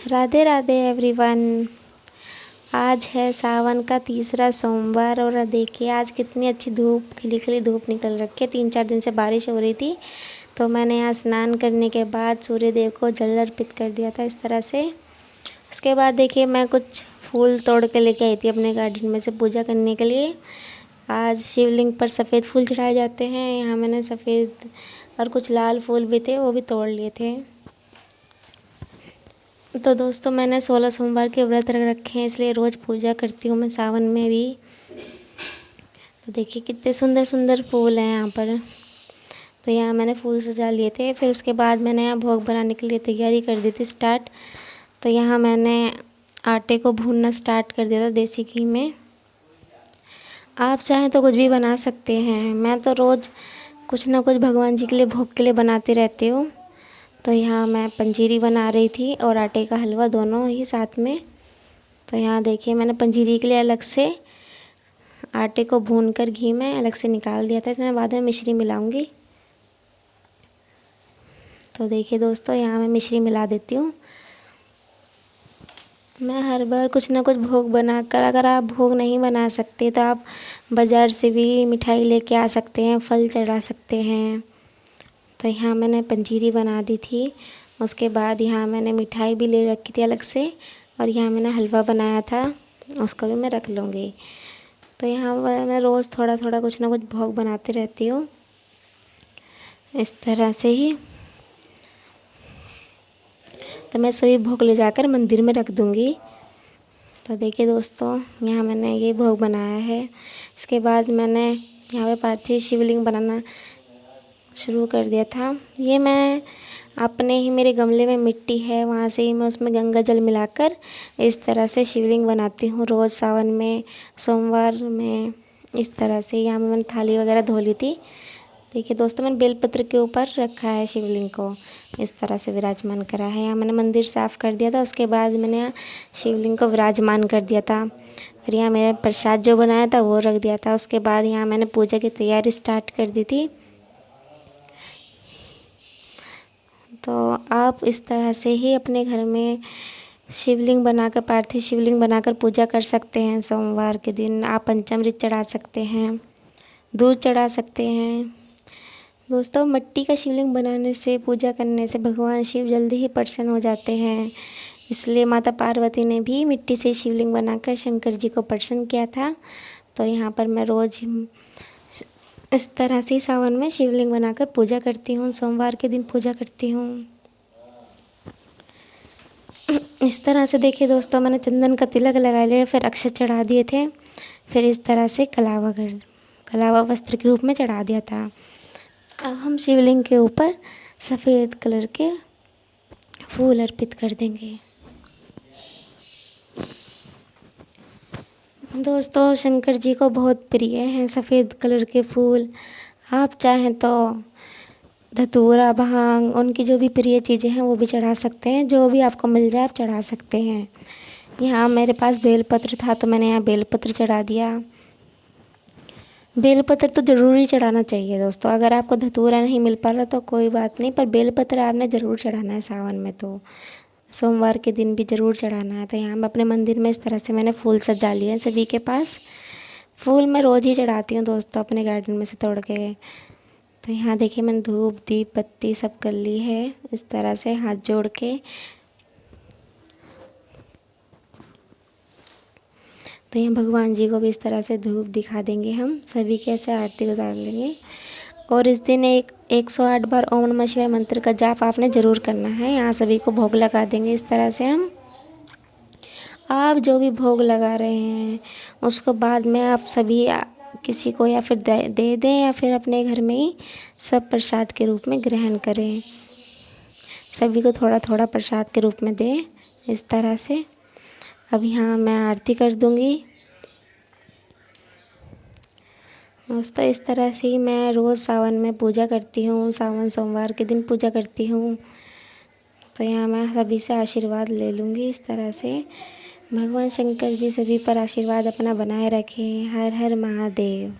Radhe Radhe everyone. आज है सावन का तीसरा सोमवार और देखिए आज कितनी अच्छी धूप खिली खिली धूप निकल रखी है। 3-4 दिन से बारिश हो रही थी तो मैंने यहाँ स्नान करने के बाद सूर्य देव को जल अर्पित कर दिया था इस तरह से। उसके बाद देखिए मैं कुछ फूल तोड़ के लेके आई थी अपने गार्डन में से पूजा करने के लिए। आज शिवलिंग पर सफ़ेद फूल चढ़ाए जाते हैं। यहाँ मैंने सफ़ेद और कुछ लाल फूल भी थे वो भी तोड़ लिए थे। तो दोस्तों मैंने 16 सोमवार के व्रत रख रखे हैं इसलिए रोज़ पूजा करती हूँ मैं सावन में भी। तो देखिए कितने सुंदर सुंदर फूल हैं यहाँ पर। तो यहाँ मैंने फूल सजा लिए थे। फिर उसके बाद मैंने यहाँ भोग बनाने के लिए तैयारी कर दी थी स्टार्ट। तो यहाँ मैंने आटे को भूनना स्टार्ट कर दिया था देसी घी में। आप चाहें तो कुछ भी बना सकते हैं। मैं तो रोज़ कुछ ना कुछ भगवान जी के लिए भोग के लिए बनाती रहती हूँ। तो यहाँ मैं पंजीरी बना रही थी और आटे का हलवा दोनों ही साथ में। तो यहाँ देखिए मैंने पंजीरी के लिए अलग से आटे को भूनकर घी में अलग से निकाल दिया था। इसमें बाद में मिश्री मिलाऊंगी। तो देखिए दोस्तों यहाँ मैं मिश्री मिला देती हूँ। मैं हर बार कुछ ना कुछ भोग बनाकर, अगर आप भोग नहीं बना सकते तो आप बाज़ार से भी मिठाई लेके आ सकते हैं, फल चढ़ा सकते हैं। तो यहाँ मैंने पंजीरी बना दी थी। उसके बाद यहाँ मैंने मिठाई भी ले रखी थी अलग से और यहाँ मैंने हलवा बनाया था उसको भी मैं रख लूँगी। तो यहाँ मैं रोज़ थोड़ा थोड़ा कुछ ना कुछ भोग बनाती रहती हूँ इस तरह से ही। तो मैं सभी भोग ले जाकर मंदिर में रख दूँगी। तो देखिए दोस्तों यहाँ मैंने ये भोग बनाया है। इसके बाद मैंने यहाँ पे पार्थिव शिवलिंग बनाना शुरू कर दिया था। ये मैं अपने ही मेरे गमले में मिट्टी है वहाँ से ही मैं उसमें गंगा जल मिलाकर इस तरह से शिवलिंग बनाती हूँ रोज़ सावन में सोमवार में। इस तरह से यहाँ मैंने थाली वगैरह धो ली थी। देखिए दोस्तों मैंने बेलपत्र के ऊपर रखा है शिवलिंग को, इस तरह से विराजमान करा है। यहाँ मैंने मंदिर साफ़ कर दिया था। उसके बाद मैंने यहाँ शिवलिंग को विराजमान कर दिया था। फिर यहाँ मेरा प्रसाद जो बनाया था वो रख दिया था। उसके बाद यहाँ मैंने पूजा की तैयारी स्टार्ट कर दी थी। तो आप इस तरह से ही अपने घर में शिवलिंग बनाकर, पार्थिव शिवलिंग बनाकर पूजा कर सकते हैं। सोमवार के दिन आप पंचामृत चढ़ा सकते हैं, दूध चढ़ा सकते हैं। दोस्तों मिट्टी का शिवलिंग बनाने से, पूजा करने से भगवान शिव जल्दी ही प्रसन्न हो जाते हैं। इसलिए माता पार्वती ने भी मिट्टी से शिवलिंग बनाकर शंकर जी को प्रसन्न किया था। तो यहाँ पर मैं रोज़ इस तरह से सावन में शिवलिंग बनाकर पूजा करती हूँ। सोमवार के दिन पूजा करती हूँ इस तरह से। देखिए दोस्तों मैंने चंदन का तिलक लगा लिया, फिर अक्षत चढ़ा दिए थे, फिर इस तरह से कलावा वस्त्र के रूप में चढ़ा दिया था। अब हम शिवलिंग के ऊपर सफ़ेद कलर के फूल अर्पित कर देंगे। दोस्तों शंकर जी को बहुत प्रिय हैं सफ़ेद कलर के फूल। आप चाहें तो धतूरा, भांग, उनकी जो भी प्रिय चीज़ें हैं वो भी चढ़ा सकते हैं। जो भी आपको मिल जाए आप चढ़ा सकते हैं। यहाँ मेरे पास बेलपत्र था तो मैंने यहाँ बेलपत्र चढ़ा दिया। बेलपत्र तो ज़रूरी चढ़ाना चाहिए दोस्तों। अगर आपको धतूरा नहीं मिल पा रहा तो कोई बात नहीं, पर बेलपत्र आपने ज़रूर चढ़ाना है सावन में। तो सोमवार के दिन भी ज़रूर चढ़ाना है। तो यहाँ मैं अपने मंदिर में इस तरह से मैंने फूल सजा लिए हैं सभी के पास। फूल मैं रोज़ ही चढ़ाती हूँ दोस्तों अपने गार्डन में से तोड़ के। तो यहाँ देखिए मैंने धूप दीप बत्ती सब कर ली है इस तरह से हाथ जोड़ के। तो यहाँ भगवान जी को भी इस तरह से धूप दिखा देंगे। हम सभी के ऐसे आरती उतार लेंगे। और इस दिन 108 बार ओम नमः शिवाय मंत्र का जाप आपने ज़रूर करना है। यहाँ सभी को भोग लगा देंगे इस तरह से हम। आप जो भी भोग लगा रहे हैं उसको बाद में आप सभी किसी को या फिर दे दें या फिर अपने घर में ही सब प्रसाद के रूप में ग्रहण करें। सभी को थोड़ा थोड़ा प्रसाद के रूप में दें इस तरह से। अब यहाँ मैं आरती कर दूँगी दोस्तों। इस तरह से ही मैं रोज़ सावन में पूजा करती हूँ। सावन सोमवार के दिन पूजा करती हूँ। तो यहाँ मैं सभी से आशीर्वाद ले लूँगी इस तरह से। भगवान शंकर जी सभी पर आशीर्वाद अपना बनाए रखें। हर हर महादेव।